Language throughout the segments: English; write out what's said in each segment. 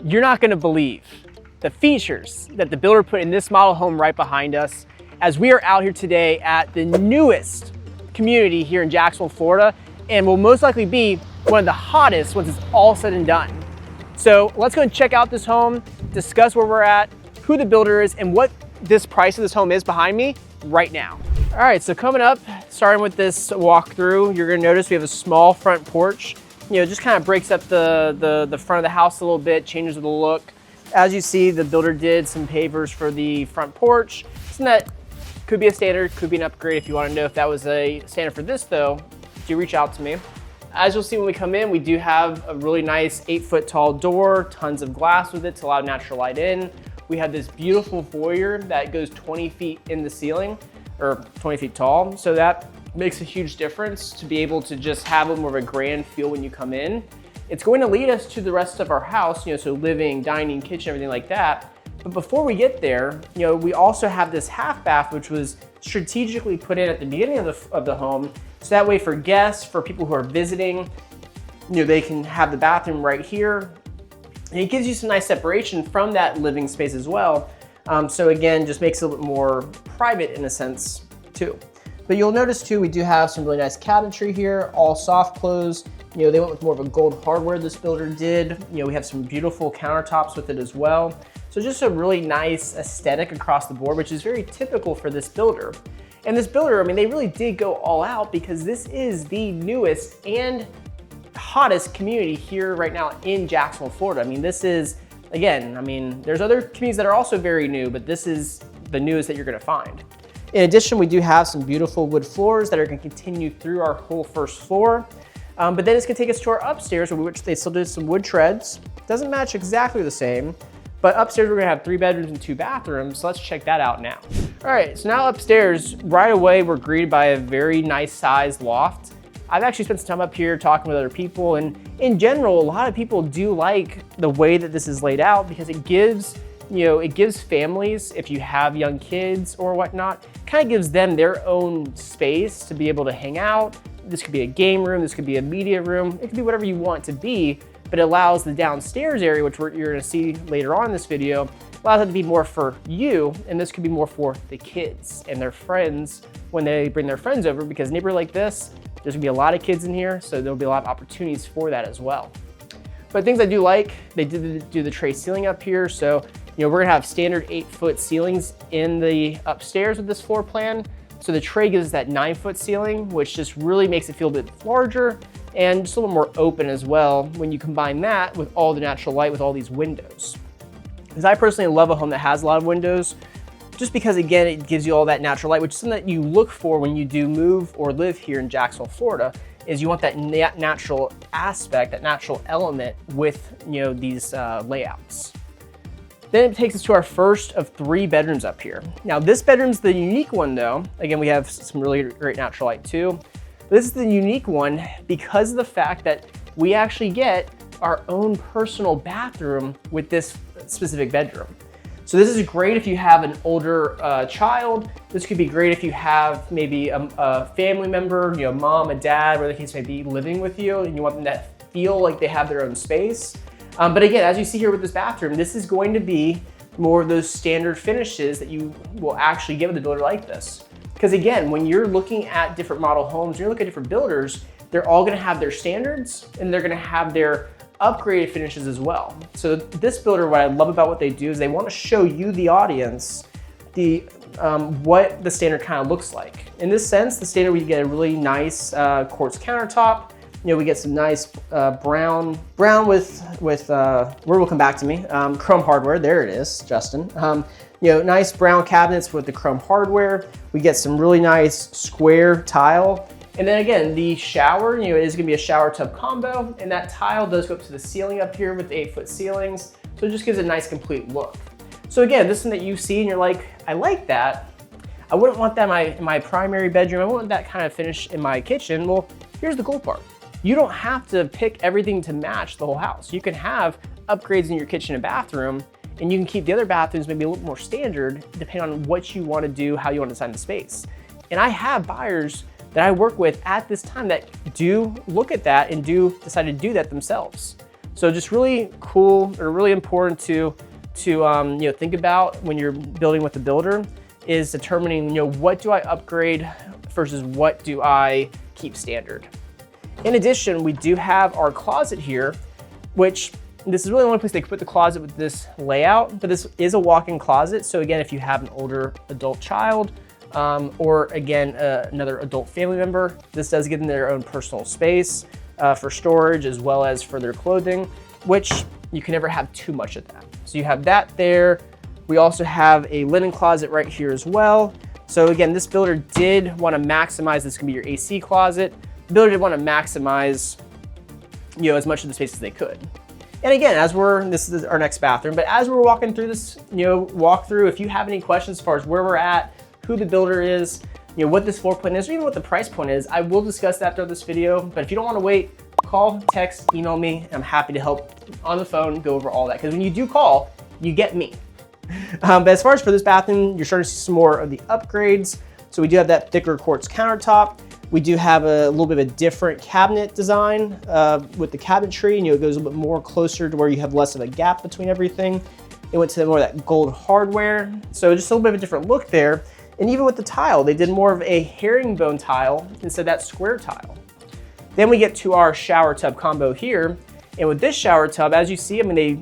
You're not gonna believe the features that the builder put in this model home right behind us as we are out here today at the newest community here in Jacksonville, Florida, and will most likely be one of the hottest once it's all said and done. So let's go and check out this home, discuss where we're at, who the builder is, and what this price of this home is behind me right now. All right, so coming up, starting with this walkthrough, you're gonna notice we have a small front porch. You know, just kind of breaks up the front of the house a little bit, changes the look. As you see, the builder did some pavers for the front porch. Something that could be a standard, could be an upgrade. If you want to know if that was a standard for this though, do reach out to me. As you'll see when we come in, we do have a really nice 8-foot tall door, tons of glass with it to allow natural light in. We have this beautiful foyer that goes 20 feet in the ceiling, or 20 feet tall. So that makes a huge difference to be able to just have a more of a grand feel when you come in. It's going to lead us to the rest of our house, you know, so living, dining, kitchen, everything like that. But before we get there, you know, we also have this half bath, which was strategically put in at the beginning of the home. So that way for guests, for people who are visiting, you know, they can have the bathroom right here. And it gives you some nice separation from that living space as well. So again, just makes it a little bit more private in a sense too. But you'll notice too, we do have some really nice cabinetry here, all soft close. You know, they went with more of a gold hardware, this builder did. You know, we have some beautiful countertops with it as well. So just a really nice aesthetic across the board, which is very typical for this builder. And this builder, I mean, they really did go all out because this is the newest and hottest community here right now in Jacksonville, Florida. I mean, this is, again, I mean, there's other communities that are also very new, but this is the newest that you're gonna find. In addition, we do have some beautiful wood floors that are gonna continue through our whole first floor. But then it's gonna take us to our upstairs, which they still did some wood treads. Doesn't match exactly the same, but upstairs we're gonna have 3 bedrooms and 2 bathrooms. So let's check that out now. All right, so now upstairs, right away, we're greeted by a very nice sized loft. I've actually spent some time up here talking with other people, and in general, a lot of people do like the way that this is laid out because it gives, you know, it gives families, if you have young kids or whatnot, kind of gives them their own space to be able to hang out. This could be a game room, this could be a media room, it could be whatever you want it to be, but it allows the downstairs area, which you're gonna see later on in this video, allows it to be more for you, and this could be more for the kids and their friends when they bring their friends over, because a neighborhood like this, there's gonna be a lot of kids in here, so there'll be a lot of opportunities for that as well. But things I do like, they did do the tray ceiling up here, so you know, we're gonna have standard 8-foot ceilings in the upstairs with this floor plan. So the tray gives us that 9-foot ceiling, which just really makes it feel a bit larger and just a little more open as well when you combine that with all the natural light with all these windows. Because I personally love a home that has a lot of windows, just because again, it gives you all that natural light, which is something that you look for when you do move or live here in Jacksonville, Florida, is you want that natural aspect, that natural element with, you know, these layouts. Then it takes us to our first of 3 bedrooms up here. Now this bedroom's the unique one though. Again, we have some really great natural light too. This is the unique one because of the fact that we actually get our own personal bathroom with this specific bedroom. So this is great if you have an older child. This could be great if you have maybe a family member, you know, mom, a dad, whatever the case may be, living with you, and you want them to feel like they have their own space. But again, as you see here with this bathroom, this is going to be more of those standard finishes that you will actually get with a builder like this. Because again, when you're looking at different model homes, you're looking at different builders, they're all gonna have their standards and they're gonna have their upgraded finishes as well. So this builder, what I love about what they do is they wanna show you, the audience, what the standard kind of looks like. In this sense, the standard, we get a really nice quartz countertop. You know, we get some nice brown with where will come back to me, chrome hardware. There it is, Justin. You know, nice brown cabinets with the chrome hardware. We get some really nice square tile. And then again, the shower, you know, it is gonna be a shower tub combo, and that tile does go up to the ceiling up here with the 8-foot ceilings. So it just gives a nice complete look. So again, this is something that you see and you're like, I like that. I wouldn't want that in my primary bedroom. I want that kind of finish in my kitchen. Well, here's the cool part. You don't have to pick everything to match the whole house. You can have upgrades in your kitchen and bathroom, and you can keep the other bathrooms maybe a little more standard depending on what you want to do, how you want to design the space. And I have buyers that I work with at this time that do look at that and do decide to do that themselves. So just really cool, or really important to think about when you're building with the builder, is determining, what do I upgrade versus what do I keep standard. In addition, we do have our closet here, which this is really the only place they could put the closet with this layout, but this is a walk-in closet. So again, if you have an older adult child, or again, another adult family member, this does give them their own personal space for storage as well as for their clothing, which you can never have too much of that. So you have that there. We also have a linen closet right here as well. So again, this builder did want to maximize, this can be your AC closet. The builder did want to maximize, as much of the space as they could. And again, this is our next bathroom, but as we're walking through this, walkthrough, if you have any questions as far as where we're at, who the builder is, what this floor plan is, or even what the price point is, I will discuss that throughout this video. But if you don't want to wait, call, text, email me. I'm happy to help on the phone, go over all that. Because when you do call, you get me. But as far as for this bathroom, you're starting to see some more of the upgrades. So we do have that thicker quartz countertop. We do have a little bit of a different cabinet design with the cabinetry, and it goes a little bit more closer to where you have less of a gap between everything. It went to more of that gold hardware. So just a little bit of a different look there. And even with the tile, they did more of a herringbone tile instead of that square tile. Then we get to our shower tub combo here. And with this shower tub, as you see, they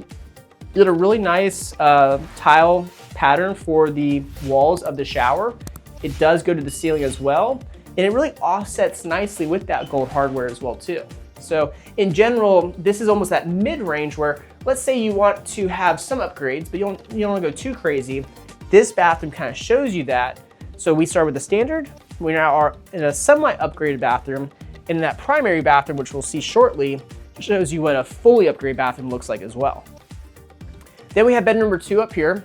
did a really nice tile pattern for the walls of the shower. It does go to the ceiling as well. And it really offsets nicely with that gold hardware as well too. So in general, this is almost that mid-range where, let's say you want to have some upgrades, but you don't want to go too crazy. This bathroom kind of shows you that. So we start with the standard. We now are in a semi-upgraded bathroom. And that primary bathroom, which we'll see shortly, shows you what a fully upgraded bathroom looks like as well. Then we have bed number 2 up here.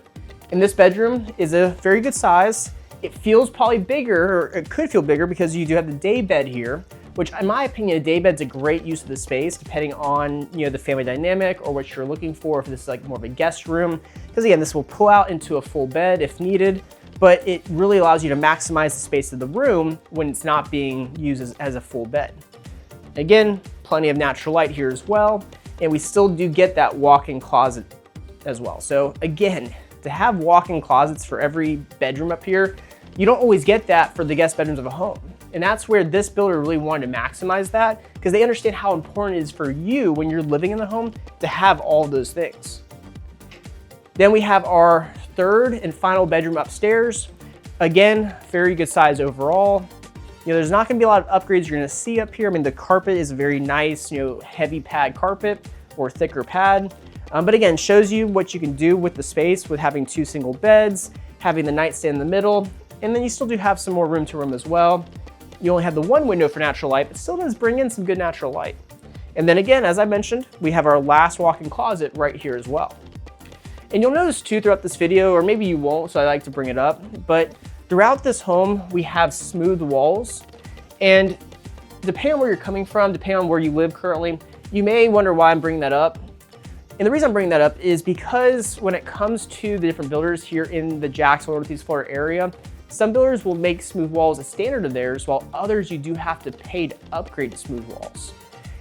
And this bedroom is a very good size. It feels probably bigger, or it could feel bigger because you do have the day bed here, which in my opinion, a day bed's a great use of the space depending on the family dynamic or what you're looking for, if this is like more of a guest room. Because again, this will pull out into a full bed if needed, but it really allows you to maximize the space of the room when it's not being used as a full bed. Again, plenty of natural light here as well, and we still do get that walk-in closet as well. So again, to have walk-in closets for every bedroom up here, you don't always get that for the guest bedrooms of a home. And that's where this builder really wanted to maximize that, because they understand how important it is for you when you're living in the home to have all of those things. Then we have our third and final bedroom upstairs. Again, very good size overall. There's not gonna be a lot of upgrades you're gonna see up here. The carpet is a very nice, heavy pad carpet or thicker pad. But again, shows you what you can do with the space with having 2 single beds, having the nightstand in the middle, and then you still do have some more room to room as well. You only have the 1 window for natural light, but still does bring in some good natural light. And then again, as I mentioned, we have our last walk-in closet right here as well. And you'll notice too throughout this video, or maybe you won't, so I like to bring it up, but throughout this home, we have smooth walls. And depending on where you're coming from, depending on where you live currently, you may wonder why I'm bringing that up. And the reason I'm bringing that up is because when it comes to the different builders here in the Jacksonville, Northeast Florida area, some builders will make smooth walls a standard of theirs, while others you do have to pay to upgrade to smooth walls.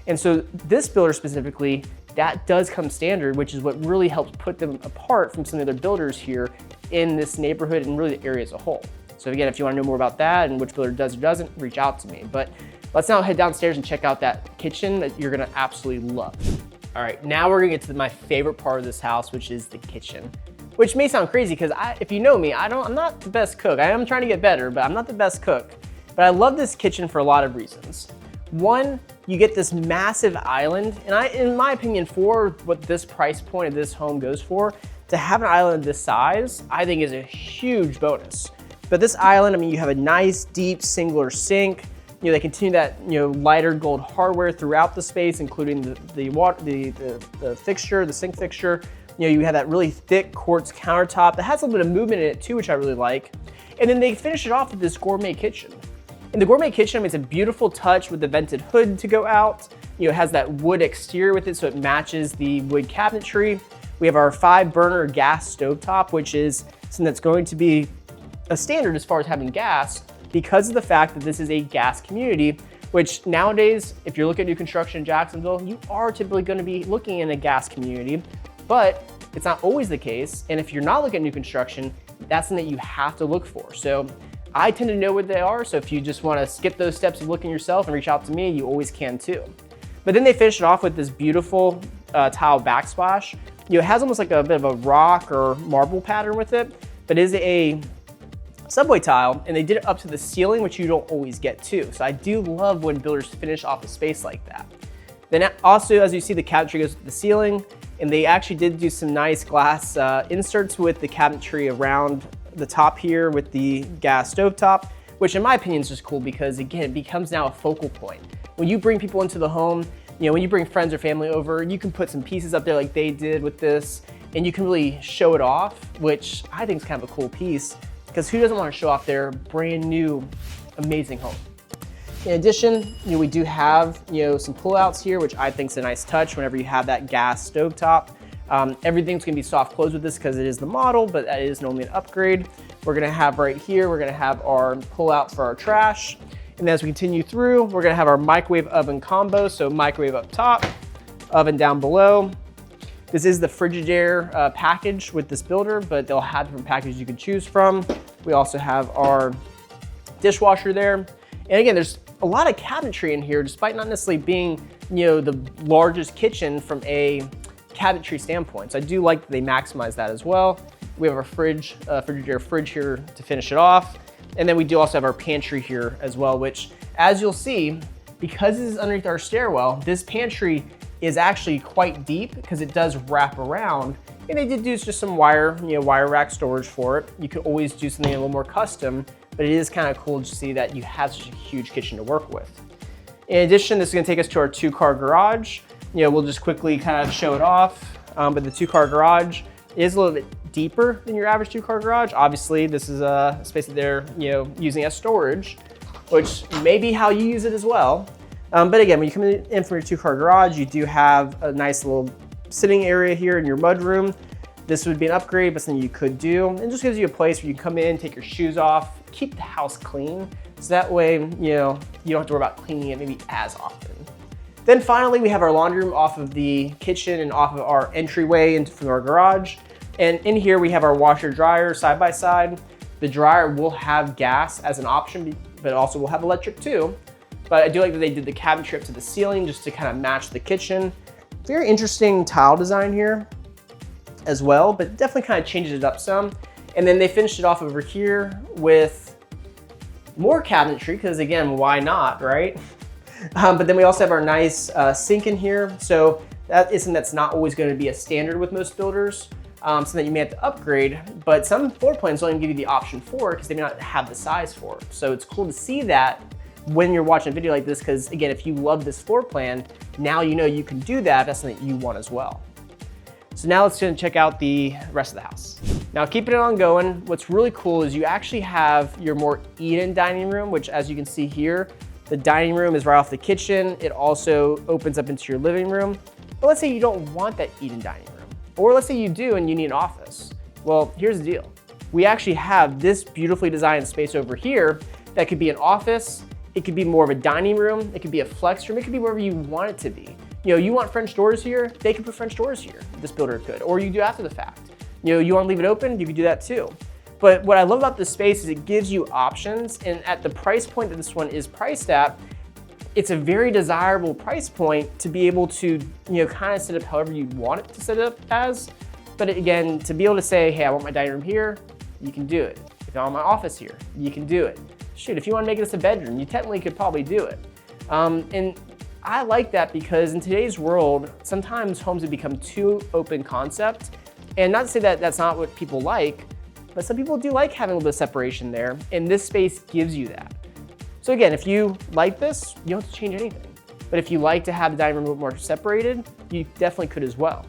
And so this builder specifically, that does come standard, which is what really helps put them apart from some of the other builders here in this neighborhood and really the area as a whole. So again, if you want to know more about that and which builder does or doesn't, reach out to me. But let's now head downstairs and check out that kitchen that you're gonna absolutely love. All right, now we're gonna get to my favorite part of this house, which is the kitchen. Which may sound crazy because if you know me, I'm not the best cook. I am trying to get better, but I'm not the best cook. But I love this kitchen for a lot of reasons. One, you get this massive island, and in my opinion, for what this price point of this home goes for, to have an island this size, I think is a huge bonus. But this island, you have a nice deep singular sink. They continue that lighter gold hardware throughout the space, including the fixture, the sink fixture. You have that really thick quartz countertop that has a little bit of movement in it too, which I really like. And then they finish it off with this gourmet kitchen. In the gourmet kitchen, it's a beautiful touch with the vented hood to go out. It has that wood exterior with it, so it matches the wood cabinetry. We have our 5-burner gas stovetop, which is something that's going to be a standard as far as having gas, because of the fact that this is a gas community. which nowadays, if you're looking at new construction in Jacksonville, you are typically going to be looking in a gas community, but it's not always the case. And if you're not looking at new construction, that's something that you have to look for. So I tend to know what they are. So if you just want to skip those steps of looking yourself and reach out to me, you always can too. But then they finish it off with this beautiful tile backsplash. It has almost like a bit of a rock or marble pattern with it, but it is a subway tile, and they did it up to the ceiling, which you don't always get to. So I do love when builders finish off a space like that. Then also, as you see, the cabinetry goes to the ceiling, and they actually did do some nice glass inserts with the cabinetry around the top here with the gas stovetop, which in my opinion is just cool because, again, it becomes now a focal point. When you bring people into the home, when you bring friends or family over, you can put some pieces up there like they did with this, and you can really show it off, which I think is kind of a cool piece, because who doesn't want to show off their brand new, amazing home? In addition, we do have some pullouts here, which I think is a nice touch whenever you have that gas stovetop. Everything's gonna be soft close with this because it is the model, but that is normally an upgrade. We're gonna have right here, we're gonna have our pullout for our trash. And as we continue through, we're gonna have our microwave oven combo. So microwave up top, oven down below. This is the Frigidaire package with this builder, but they'll have different packages you can choose from. We also have our dishwasher there. And again, there's a lot of cabinetry in here, despite not necessarily being the largest kitchen from a cabinetry standpoint. So I do like that they maximize that as well. We have our Frigidaire fridge here to finish it off. And then we do also have our pantry here as well, which, as you'll see, because this is underneath our stairwell, this pantry is actually quite deep because it does wrap around. And they did do just some wire rack storage for it. You could always do something a little more custom, but it is kind of cool to see that you have such a huge kitchen to work with. In addition, this is gonna take us to our 2-car garage. We'll just quickly kind of show it off, but the 2-car garage is a little bit deeper than your average 2-car garage. Obviously, this is a space that they're using as storage, which may be how you use it as well. But again, when you come in from your 2-car garage, you do have a nice little sitting area here in your mudroom. This would be an upgrade, but something you could do. And just gives you a place where you can come in, take your shoes off, keep the house clean. So that way, you don't have to worry about cleaning it maybe as often. Then finally, we have our laundry room off of the kitchen and off of our entryway from our garage. And in here, we have our washer dryer side by side. The dryer will have gas as an option, but also will have electric too. But I do like that they did the cabinetry up to the ceiling just to kind of match the kitchen. Very interesting tile design here as well, but definitely kind of changes it up some. And then they finished it off over here with more cabinetry, because again, why not, right? But then we also have our nice sink in here. So that is something that's not always going to be a standard with most builders, something that you may have to upgrade, but some floor plans don't even give you the option for it because they may not have the size for it. So it's cool to see that when you're watching a video like this, because again, if you love this floor plan, now you can do that. That's something that you want as well. So now let's check out the rest of the house. Now keeping it on going, what's really cool is you actually have your more eat-in dining room, which as you can see here, the dining room is right off the kitchen. It also opens up into your living room. But let's say you don't want that eat-in dining room, or let's say you do and you need an office. Well, here's the deal. We actually have this beautifully designed space over here that could be an office. It could be more of a dining room. It could be a flex room. It could be wherever you want it to be. You want French doors here, they can put French doors here. This builder could, or you do after the fact. You want to leave it open, you could do that too. But what I love about this space is it gives you options, and at the price point that this one is priced at, it's a very desirable price point to be able to, kind of set up however you want it to set up as. But again, to be able to say, hey, I want my dining room here, you can do it. If I want my office here, you can do it. Shoot, if you want to make this a bedroom, you technically could probably do it. And I like that because in today's world, sometimes homes have become too open concept. And not to say that that's not what people like, but some people do like having a little bit of separation there, and this space gives you that. So again, if you like this, you don't have to change anything. But if you like to have the dining room a little more separated, you definitely could as well.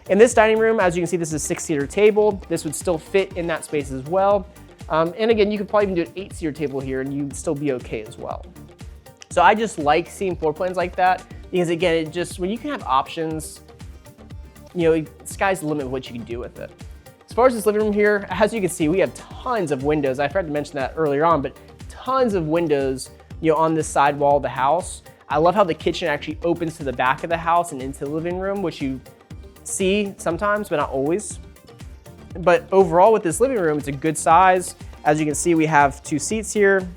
In this dining room, as you can see, this is a 6-seater table. This would still fit in that space as well. And again, you could probably even do an 8-seater table here and you'd still be okay as well. So I just like seeing floor plans like that because again, when you can have options, sky's the limit of what you can do with it. As far as this living room here, as you can see, we have tons of windows. I forgot to mention that earlier on, but tons of windows on this side wall of the house. I love how the kitchen actually opens to the back of the house and into the living room, which you see sometimes, but not always. But overall with this living room, it's a good size. As you can see, we have 2 seats here.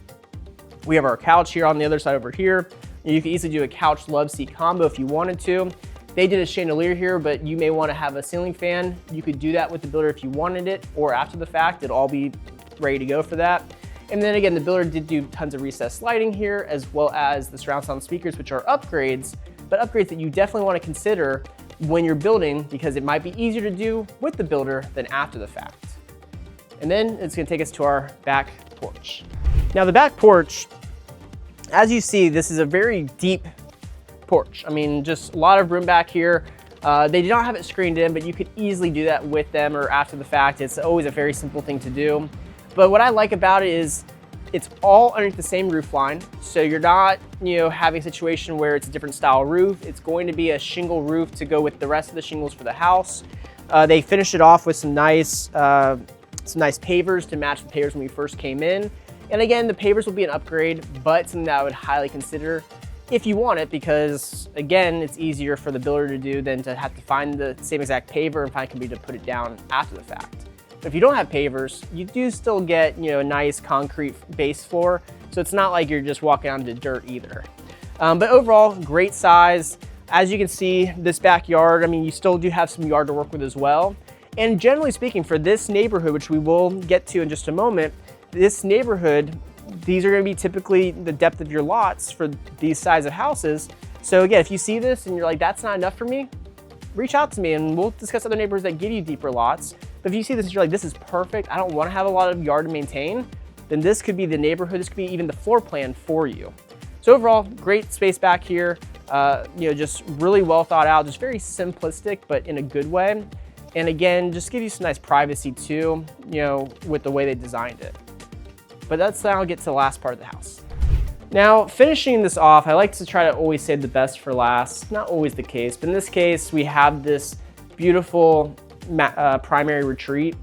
We have our couch here on the other side over here. You can easily do a couch love seat combo if you wanted to. They did a chandelier here, but you may want to have a ceiling fan. You could do that with the builder if you wanted it, or after the fact, it'll all be ready to go for that. And then again, the builder did do tons of recessed lighting here, as well as the surround sound speakers, which are upgrades, but upgrades that you definitely want to consider when you're building, because it might be easier to do with the builder than after the fact. And then it's going to take us to our back porch. Now the back porch, as you see, this is a very deep porch. I mean, just a lot of room back here. They did not have it screened in, but you could easily do that with them or after the fact. It's always a very simple thing to do. But what I like about it is it's all underneath the same roof line. So you're not, having a situation where it's a different style roof. It's going to be a shingle roof to go with the rest of the shingles for the house. They finished it off with some nice pavers to match the pavers when we first came in. And again, the pavers will be an upgrade, but something that I would highly consider if you want it, because again, it's easier for the builder to do than to have to find the same exact paver and find a company to put it down after the fact. But if you don't have pavers, you do still get, a nice concrete base floor. So it's not like you're just walking onto dirt either. But overall, great size. As you can see, this backyard, I mean, you still do have some yard to work with as well. And generally speaking, for this neighborhood, which we will get to in just a moment, this neighborhood, these are gonna be typically the depth of your lots for these size of houses. So again, if you see this and you're like, that's not enough for me, reach out to me and we'll discuss other neighborhoods that give you deeper lots. But if you see this and you're like, this is perfect, I don't wanna have a lot of yard to maintain, then this could be the neighborhood, this could be even the floor plan for you. So overall, great space back here, just really well thought out, just very simplistic, but in a good way. And again, just give you some nice privacy too, with the way they designed it. But that's now get to the last part of the house. Now, finishing this off, I like to try to always save the best for last. Not always the case, but in this case, we have this beautiful primary retreat.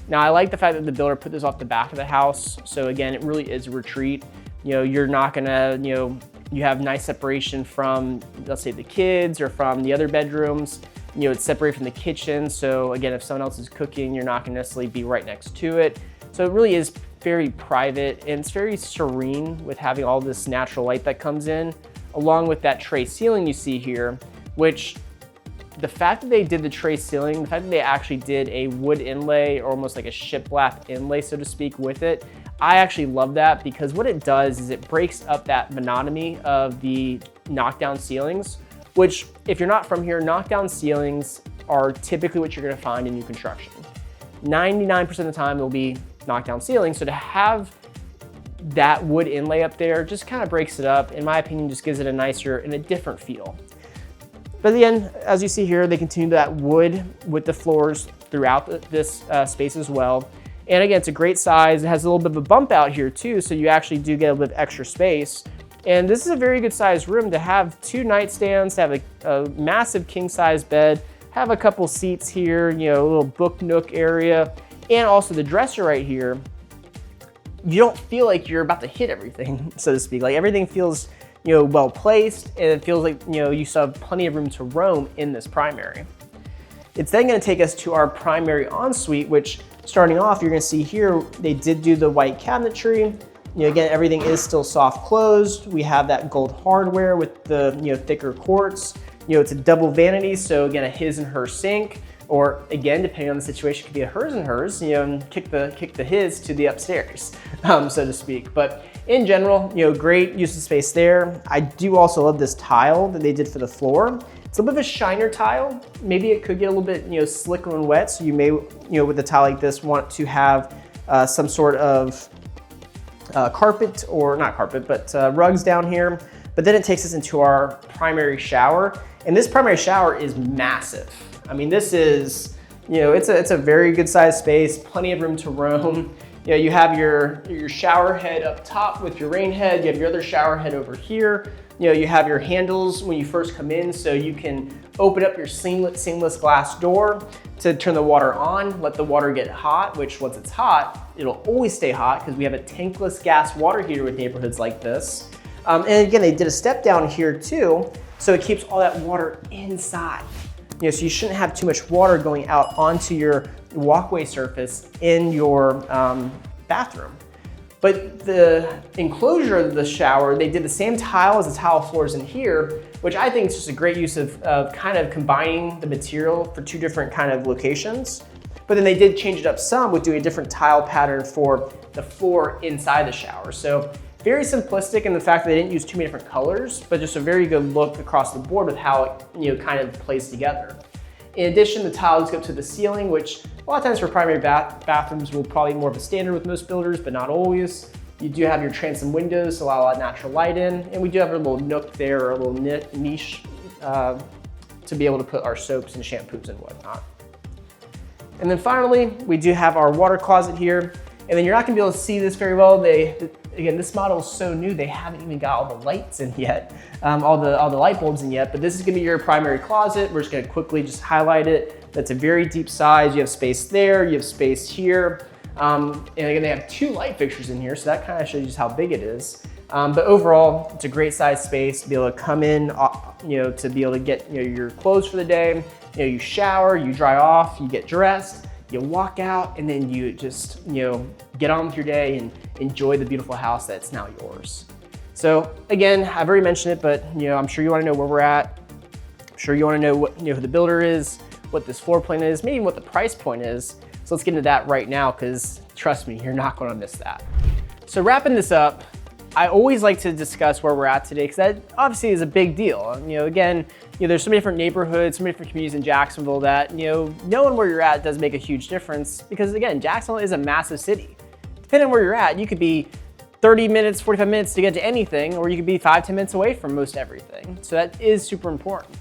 Now, I like the fact that the builder put this off the back of the house. So again, it really is a retreat. You're not gonna, you have nice separation from, let's say, the kids or from the other bedrooms. It's separated from the kitchen. So again, if someone else is cooking, you're not gonna necessarily be right next to it. So it really is very private and it's very serene with having all this natural light that comes in, along with that tray ceiling you see here, which the fact that they did the tray ceiling, the fact that they actually did a wood inlay or almost like a shiplap inlay, so to speak, with it, I actually love that because what it does is it breaks up that monotony of the knockdown ceilings, which if you're not from here, knockdown ceilings are typically what you're gonna find in new construction. 99% of the time it'll be knockdown ceilings. So to have that wood inlay up there just kind of breaks it up. In my opinion, just gives it a nicer and a different feel. But again, as you see here, they continue that wood with the floors throughout this space as well. And again, it's a great size. It has a little bit of a bump out here too, so you actually do get a little bit of extra space. And this is a very good sized room to have 2 nightstands, to have a massive king size bed, have a couple seats here, a little book nook area, and also the dresser right here. You don't feel like you're about to hit everything, so to speak. Like everything feels, well placed, and it feels like, you still have plenty of room to roam in this primary. It's then gonna take us to our primary ensuite, which starting off, you're gonna see here, they did do the white cabinetry. Again, everything is still soft closed. We have that gold hardware with the, thicker quartz. It's a double vanity, so again, a his and her sink, or again, depending on the situation, it could be a hers and hers, and kick the his to the upstairs, so to speak. But in general, great use of space there. I do also love this tile that they did for the floor. It's a little bit of a shiner tile. Maybe it could get a little bit, slicker and wet. So you may, with a tile like this, want to have some sort of carpet, or not carpet, but rugs down here. But then it takes us into our primary shower. And this primary shower is massive. I mean, this is, it's a very good sized space, plenty of room to roam. You have your shower head up top with your rain head. You have your other shower head over here. You have your handles when you first come in, so you can open up your seamless glass door to turn the water on, let the water get hot, which once it's hot, it'll always stay hot because we have a tankless gas water heater with neighborhoods like this. And again, they did a step down here too, so it keeps all that water inside. So you shouldn't have too much water going out onto your walkway surface in your bathroom. But the enclosure of the shower, they did the same tile as the tile floors in here, which I think is just a great use of kind of combining the material for two different kind of locations. But then they did change it up some with doing a different tile pattern for the floor inside the shower. So very simplistic in the fact that they didn't use too many different colors, but just a very good look across the board with how it kind of plays together. In addition, the tiles go up to the ceiling, which a lot of times for primary bathrooms will probably be more of a standard with most builders, but not always. You do have your transom windows to allow a lot of natural light in, and we do have a little nook there, or a little niche to be able to put our soaps and shampoos and whatnot. And then finally, we do have our water closet here. And then you're not gonna be able to see this very well. Again, this model is so new, they haven't even got all the lights in yet, all the light bulbs in yet, but this is gonna be your primary closet. We're just gonna quickly just highlight it. That's a very deep size. You have space there, you have space here. And again, they have 2 light fixtures in here, so that kind of shows you just how big it is. But overall, it's a great size space to be able to come in, to be able to get your clothes for the day. You shower, you dry off, you get dressed, you walk out, and then you just get on with your day and enjoy the beautiful house that's now yours. So again, I've already mentioned it, but I'm sure you want to know where we're at. I'm sure you want to know what who the builder is, what this floor plan is, maybe what the price point is. So let's get into that right now, because trust me, you're not going to miss that. So wrapping this up, I always like to discuss where we're at today, because that obviously is a big deal. Again, there's so many different neighborhoods, so many different communities in Jacksonville that, knowing where you're at does make a huge difference, because again, Jacksonville is a massive city. Depending on where you're at, you could be 30 minutes, 45 minutes to get to anything, or you could be 5-10 minutes away from most everything. So that is super important.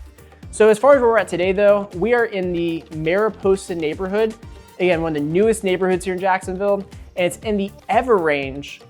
So as far as where we're at today though, we are in the Mariposa neighborhood. Again, one of the newest neighborhoods here in Jacksonville, and it's in the Everrange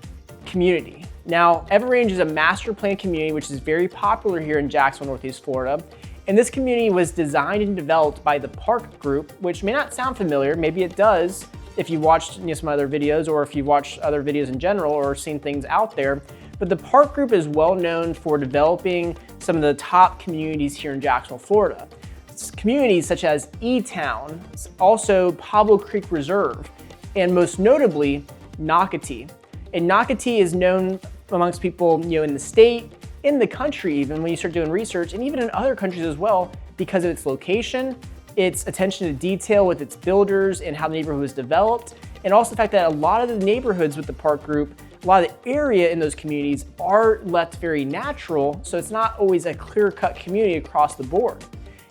community. Now, Everrange is a master plan community, which is very popular here in Jacksonville, Northeast Florida. And this community was designed and developed by the Park Group, which may not sound familiar. Maybe it does if you watched some other videos, or if you've watched other videos in general, or seen things out there. But the Park Group is well known for developing some of the top communities here in Jacksonville, Florida. It's communities such as E-Town, also Pablo Creek Reserve, and most notably, Nocatee. And Nocatee is known amongst people in the state, in the country even, when you start doing research, and even in other countries as well, because of its location, its attention to detail with its builders and how the neighborhood was developed, and also the fact that a lot of the neighborhoods with the Park Group, a lot of the area in those communities are left very natural, so it's not always a clear-cut community across the board.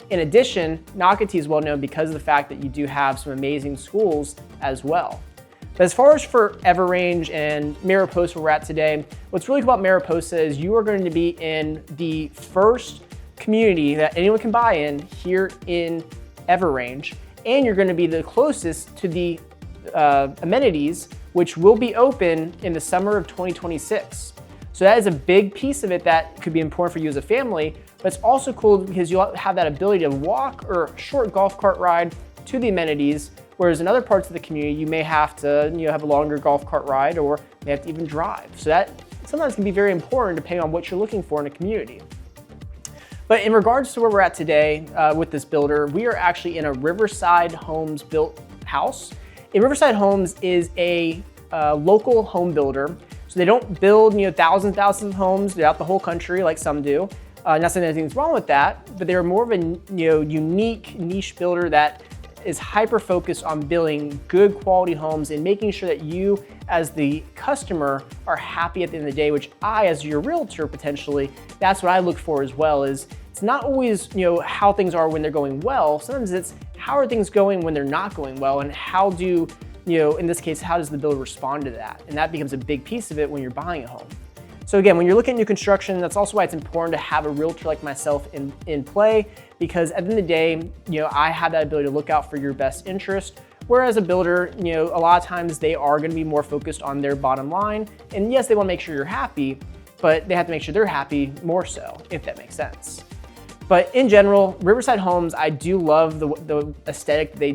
In addition, Nocatee is well known because of the fact that you do have some amazing schools as well. But as far as for Everrange and Mariposa where we're at today, what's really cool about Mariposa is you are going to be in the first community that anyone can buy in here in Everrange, and you're going to be the closest to the amenities, which will be open in the summer of 2026. So that is a big piece of it that could be important for you as a family, but it's also cool because you'll have that ability to walk or a short golf cart ride to the amenities, whereas in other parts of the community, you may have to have a longer golf cart ride, or may have to even drive. So that sometimes can be very important depending on what you're looking for in a community. But in regards to where we're at today with this builder, we are actually in a Riverside Homes built house. And Riverside Homes is a local home builder. So they don't build thousands of homes throughout the whole country like some do. Not saying anything's wrong with that, but they're more of a unique niche builder that is hyper-focused on building good quality homes and making sure that you as the customer are happy at the end of the day, which I, as your realtor potentially, that's what I look for as well. Is it's not always how things are when they're going well. Sometimes it's how are things going when they're not going well, and how do, in this case, how does the builder respond to that? And that becomes a big piece of it when you're buying a home. So again, when you're looking at new construction, that's also why it's important to have a realtor like myself in play, because at the end of the day, I have that ability to look out for your best interest. Whereas a builder, a lot of times they are going to be more focused on their bottom line. And yes, they want to make sure you're happy, but they have to make sure they're happy more so, if that makes sense. But in general, Riverside Homes, I do love the aesthetic they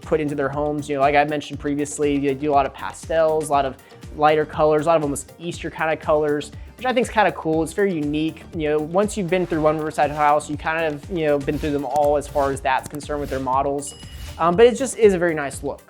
put into their homes. Like I mentioned previously, they do a lot of pastels, a lot of lighter colors, a lot of almost Easter kind of colors, which I think is kind of cool. It's very unique. Once you've been through one Riverside house, you kind of, been through them all as far as that's concerned with their models. But it just is a very nice look.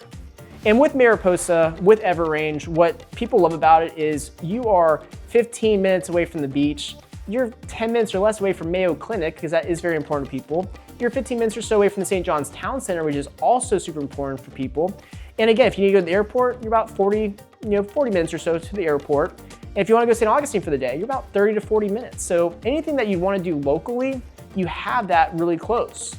And with Mariposa, with EverRange, what people love about it is you are 15 minutes away from the beach. You're 10 minutes or less away from Mayo Clinic, because that is very important to people. You're 15 minutes or so away from the St. John's Town Center, which is also super important for people. And again, if you need to go to the airport, you're about 40 minutes or so to the airport. And if you want to go to St. Augustine for the day, you're about 30 to 40 minutes. So anything that you want to do locally, you have that really close.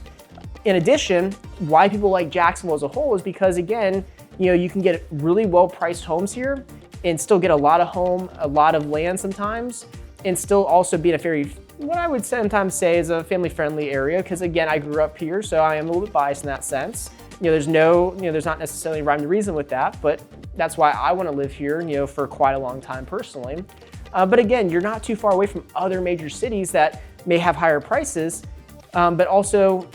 In addition, why people like Jacksonville as a whole is because, again, you can get really well-priced homes here and still get a lot of land sometimes, and still also be in a very, what I would sometimes say is a family-friendly area, because again, I grew up here, so I am a little bit biased in that sense. There's not necessarily rhyme or reason with that, but that's why I want to live here, for quite a long time personally. But again, you're not too far away from other major cities that may have higher prices, but also,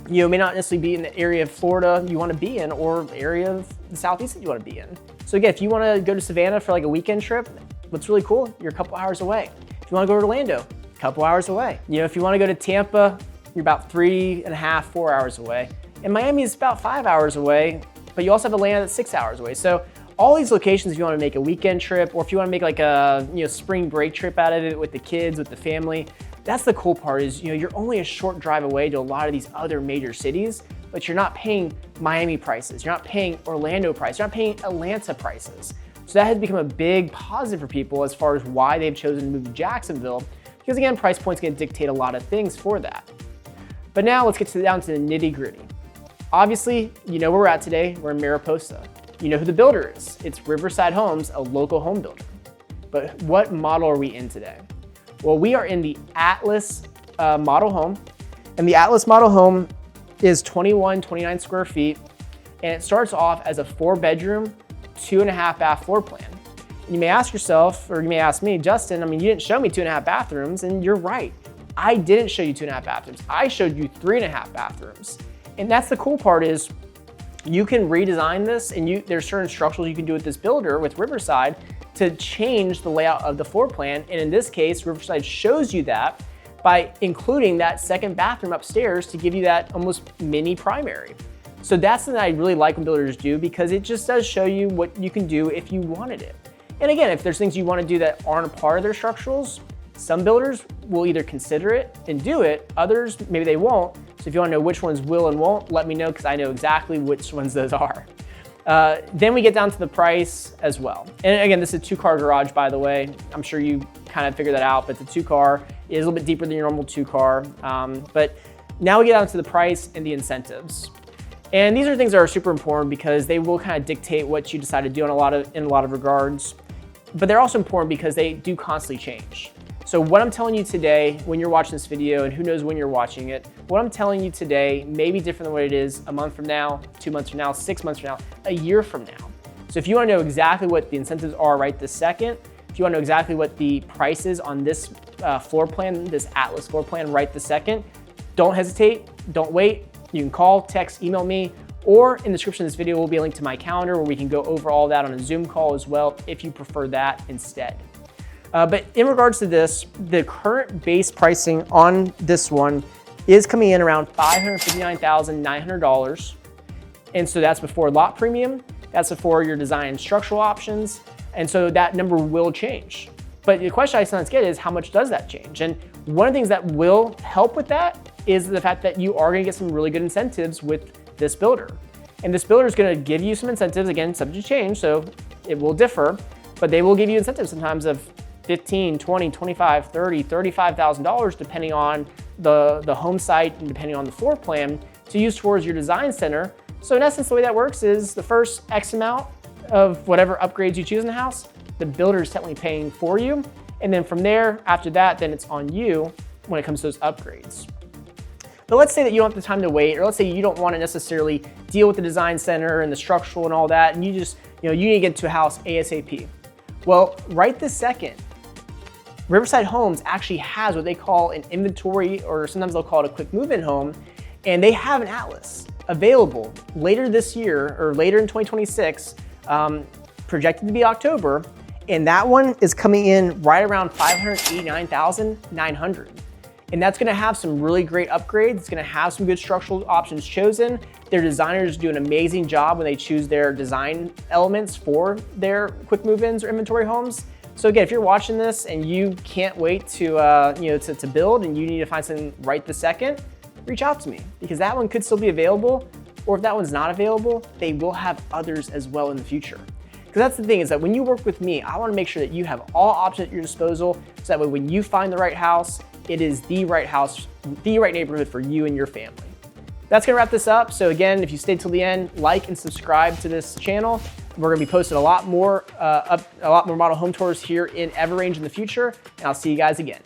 may not necessarily be in the area of Florida you want to be in, or area of the Southeast that you want to be in. So again, if you want to go to Savannah for like a weekend trip, what's really cool, you're a couple hours away. If you want to go to Orlando, a couple hours away. If you want to go to Tampa, you're about 3.5, 4 hours away. And Miami is about 5 hours away, but you also have Atlanta that's 6 hours away. So all these locations, if you want to make a weekend trip, or if you want to make like a spring break trip out of it with the kids, with the family, that's the cool part is, you're only a short drive away to a lot of these other major cities, but you're not paying Miami prices. You're not paying Orlando prices. You're not paying Atlanta prices. So that has become a big positive for people as far as why they've chosen to move to Jacksonville, because again, price point's going to dictate a lot of things for that. But now let's get down to the nitty gritty. Obviously, where we're at today. We're in Mariposa. You know who the builder is. It's Riverside Homes, a local home builder. But what model are we in today? Well, we are in the Atlas model home. And the Atlas model home is 29 square feet. And it starts off as a 4-bedroom, 2.5 bath floor plan. And you may ask yourself, or you may ask me, Justin, you didn't show me 2.5 bathrooms, and you're right. I didn't show you 2.5 bathrooms. I showed you 3.5 bathrooms. And that's the cool part is you can redesign this, and there's certain structures you can do with this builder, with Riverside, to change the layout of the floor plan. And in this case, Riverside shows you that by including that second bathroom upstairs to give you that almost mini primary. So that's something I really like when builders do, because it just does show you what you can do if you wanted it. And again, if there's things you want to do that aren't a part of their structurals, some builders will either consider it and do it, others maybe they won't. So if you want to know which ones will and won't, let me know, because I know exactly which ones those are. Then we get down to the price as well. And again, this is a 2-car garage, by the way. I'm sure you kind of figured that out, but the 2-car is a little bit deeper than your normal 2-car. But now we get down to the price and the incentives. And these are things that are super important because they will kind of dictate what you decide to do in a lot of regards. But they're also important because they do constantly change. So what I'm telling you today, when you're watching this video, and who knows when you're watching it, what I'm telling you today may be different than what it is a month from now, 2 months from now, 6 months from now, a year from now. So if you want to know exactly what the incentives are right this second, if you want to know exactly what the price is on this floor plan, this Atlas floor plan right this second, don't hesitate, don't wait. You can call, text, email me, or in the description of this video will be a link to my calendar where we can go over all that on a Zoom call as well if you prefer that instead. But in regards to this, the current base pricing on this one is coming in around $559,900. And so that's before lot premium, that's before your design and structural options. And so that number will change. But the question I sometimes get is, how much does that change? And one of the things that will help with that is the fact that you are gonna get some really good incentives with this builder. And this builder is gonna give you some incentives, again, subject to change, so it will differ, but they will give you incentives sometimes of $15,000, $20,000, $25,000, $30,000, $35,000, depending on the home site and depending on the floor plan, to use towards your design center. So in essence, the way that works is the first X amount of whatever upgrades you choose in the house, the builder is technically paying for you. And then from there, after that, then it's on you when it comes to those upgrades. But let's say that you don't have the time to wait, or let's say you don't want to necessarily deal with the design center and the structural and all that, and you just, you need to get to a house ASAP. Well, right this second, Riverside Homes actually has what they call an inventory, or sometimes they'll call it a quick move-in home, and they have an Atlas available later this year, or later in 2026, projected to be October, And that one is coming in right around $589,900. And that's gonna have some really great upgrades. It's gonna have some good structural options chosen. Their designers do an amazing job when they choose their design elements for their quick move-ins or inventory homes. So again, if you're watching this and you can't wait to to build and you need to find something right this second, reach out to me, because that one could still be available. Or if that one's not available, they will have others as well in the future. Because that's the thing, is that when you work with me, I wanna make sure that you have all options at your disposal, so that way when you find the right house, it is the right house, the right neighborhood for you and your family. That's gonna wrap this up. So again, if you stayed till the end, like and subscribe to this channel. We're gonna be posting a lot more model home tours here in Everrange in the future, and I'll see you guys again.